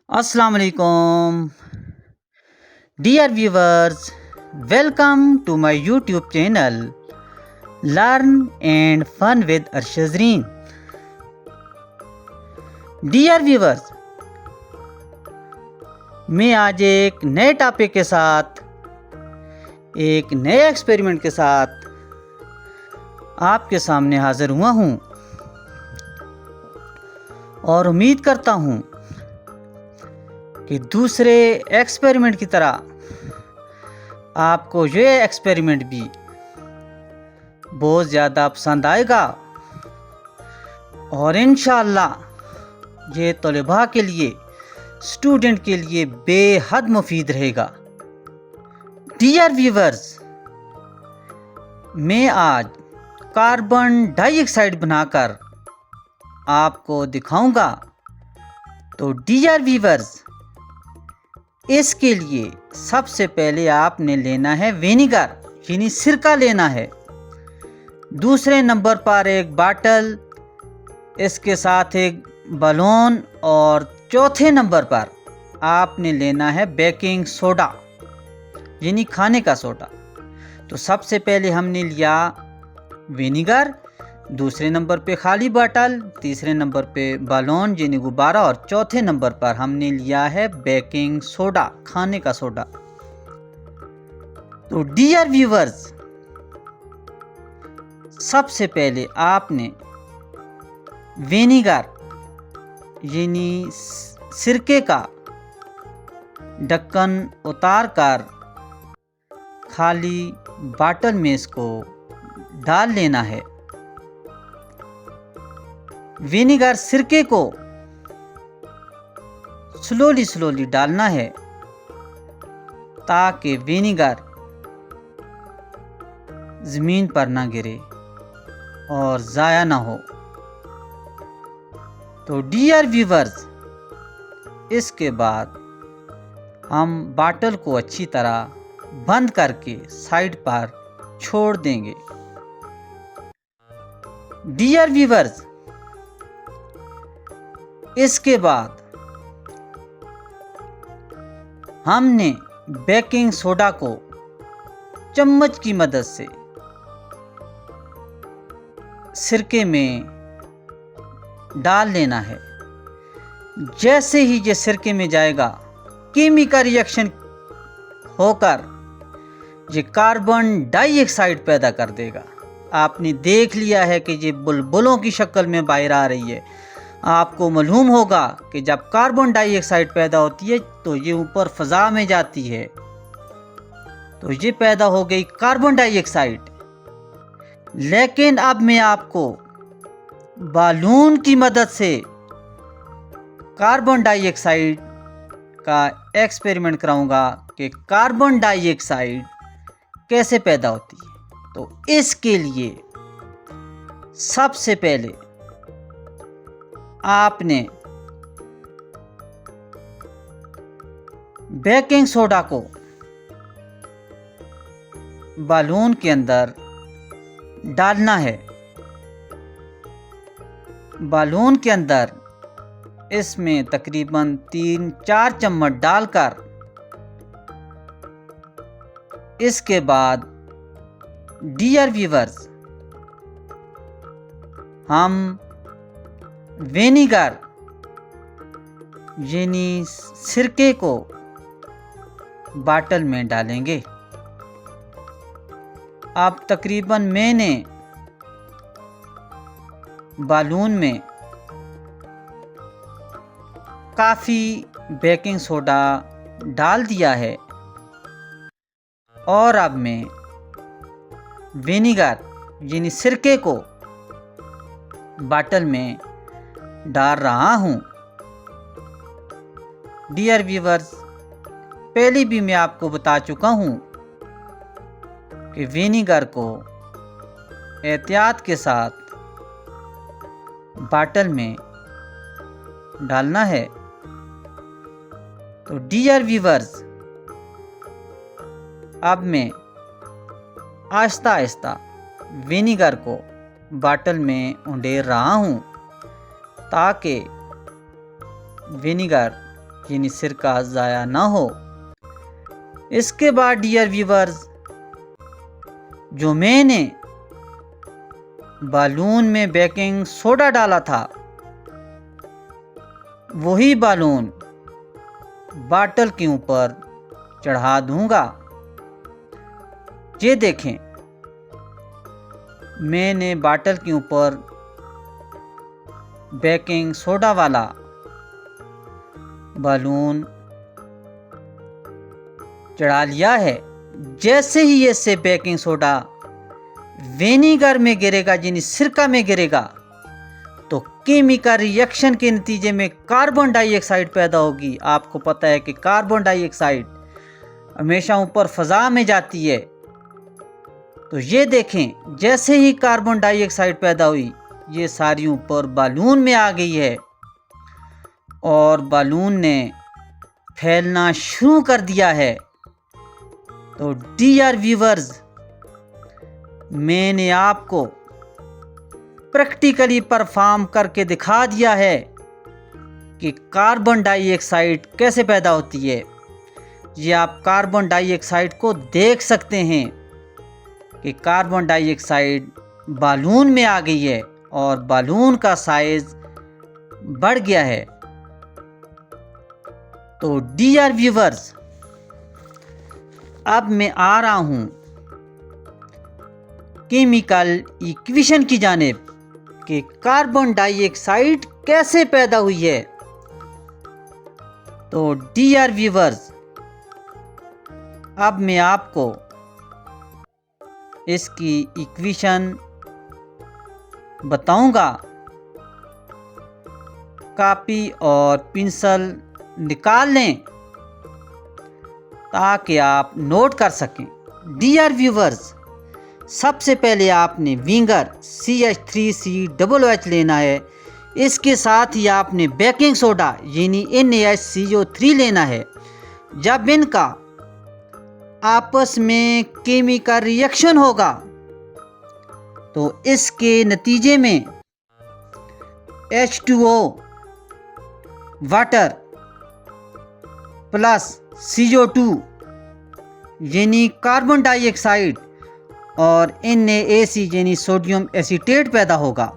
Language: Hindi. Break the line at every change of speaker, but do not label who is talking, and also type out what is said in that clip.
अस्सलाम वालेकुम dear viewers, welcome to my YouTube channel learn and fun with अरशदरीन। डियर व्यूवर्स, मैं आज एक नए टॉपिक के साथ, एक नए एक्सपेरिमेंट के साथ आपके सामने हाजिर हुआ हूँ और उम्मीद करता हूँ कि दूसरे एक्सपेरिमेंट की तरह आपको ये एक्सपेरिमेंट भी बहुत ज़्यादा पसंद आएगा और इंशाअल्लाह ये तलबा के लिए, स्टूडेंट के लिए बेहद मुफीद रहेगा। डियर व्यूवर्स, मैं आज कार्बन डाइऑक्साइड बनाकर आपको दिखाऊंगा। तो डियर व्यूवर्स, इसके लिए सबसे पहले आपने लेना है विनेगर यानी सिरका लेना है। दूसरे नंबर पर एक बाटल, इसके साथ एक बलून और चौथे नंबर पर आपने लेना है बेकिंग सोडा यानी खाने का सोडा। तो सबसे पहले हमने लिया विनेगर, दूसरे नंबर पे खाली बाटल, तीसरे नंबर पे बालून यानी गुब्बारा और चौथे नंबर पर हमने लिया है बेकिंग सोडा, खाने का सोडा। तो डियर व्यूवर्स, सबसे पहले आपने विनेगर यानी सिरके का ढक्कन उतारकर खाली बाटल में इसको डाल लेना है। विनेगर सिरके को स्लोली डालना है ताकि विनेगर ज़मीन पर ना गिरे और ज़ाया ना हो। तो डियर व्यूवर्स, इसके बाद हम बाटल को अच्छी तरह बंद करके साइड पर छोड़ देंगे। डियर व्यूवर्स, इसके बाद हमने बेकिंग सोडा को चम्मच की मदद से सिरके में डाल लेना है। जैसे ही ये सिरके में जाएगा, केमिकल रिएक्शन होकर ये कार्बन डाइऑक्साइड पैदा कर देगा। आपने देख लिया है कि ये बुलबुलों की शक्ल में बाहर आ रही है। आपको मालूम होगा कि जब कार्बन डाइऑक्साइड पैदा होती है तो ये ऊपर फ़ज़ा में जाती है। तो ये पैदा हो गई कार्बन डाइऑक्साइड। लेकिन अब मैं आपको बालून की मदद से कार्बन डाइऑक्साइड का एक्सपेरिमेंट कराऊंगा कि कार्बन डाइऑक्साइड कैसे पैदा होती है। तो इसके लिए सबसे पहले आपने बेकिंग सोडा को बालून के अंदर डालना है। बालून के अंदर इसमें तकरीबन 3-4 चम्मच डालकर इसके बाद डियर व्यूवर्स, हम विनेगर यानी सिरके को बाटल में डालेंगे। अब तकरीबन मैंने बालून में काफ़ी बेकिंग सोडा डाल दिया है और अब मैं विनेगर यानी सिरके को बाटल में डाल रहा हूँ। डियर व्यूवर्स, पहले भी मैं आपको बता चुका हूँ कि विनेगर को एहतियात के साथ बाटल में डालना है। तो डियर व्यूवर्स, अब मैं आहिस्ता आहिस्ता विनेगर को बाटल में उंडेल रहा हूँ ताकि विनेगर यानी सिरका ज़ाया ना हो। इसके बाद डियर व्यूवर्स, जो मैंने बालून में बेकिंग सोडा डाला था वही बालून बाटल के ऊपर चढ़ा दूंगा। ये देखें, मैंने बाटल के ऊपर बेकिंग सोडा वाला बालून चढ़ा लिया है। जैसे ही इससे बेकिंग सोडा विनेगर में गिरेगा यानी सिरका में गिरेगा तो केमिकल रिएक्शन के नतीजे में कार्बन डाइऑक्साइड पैदा होगी। आपको पता है कि कार्बन डाइऑक्साइड हमेशा ऊपर फ़ज़ा में जाती है। तो ये देखें, जैसे ही कार्बन डाइऑक्साइड पैदा हुई ये सारी ऊपर बालून में आ गई है और बालून ने फैलना शुरू कर दिया है। तो डियर व्यूवर्स, मैंने आपको प्रैक्टिकली परफॉर्म करके दिखा दिया है कि कार्बन डाइऑक्साइड कैसे पैदा होती है। ये आप कार्बन डाइऑक्साइड को देख सकते हैं कि कार्बन डाइऑक्साइड बालून में आ गई है और बालून का साइज बढ़ गया है। तो डियर व्यूवर्स, अब मैं आ रहा हूं केमिकल इक्वेशन की जानिब कि कार्बन डाइऑक्साइड कैसे पैदा हुई है। तो डियर व्यूवर्स, अब मैं आपको इसकी इक्वेशन बताऊंगा। कॉपी और पेंसिल निकाल लें ताकि आप नोट कर सकें। डियर व्यूवर्स, सबसे पहले आपने विंगर CH3COOH लेना है। इसके साथ ही आपने बेकिंग सोडा यानी NaCO3 लेना है। जब इनका आपस में केमिकल रिएक्शन होगा तो इसके नतीजे में H2O वाटर प्लस CO2 यानी कार्बन डाइऑक्साइड और NaC यानी सोडियम एसीटेट पैदा होगा।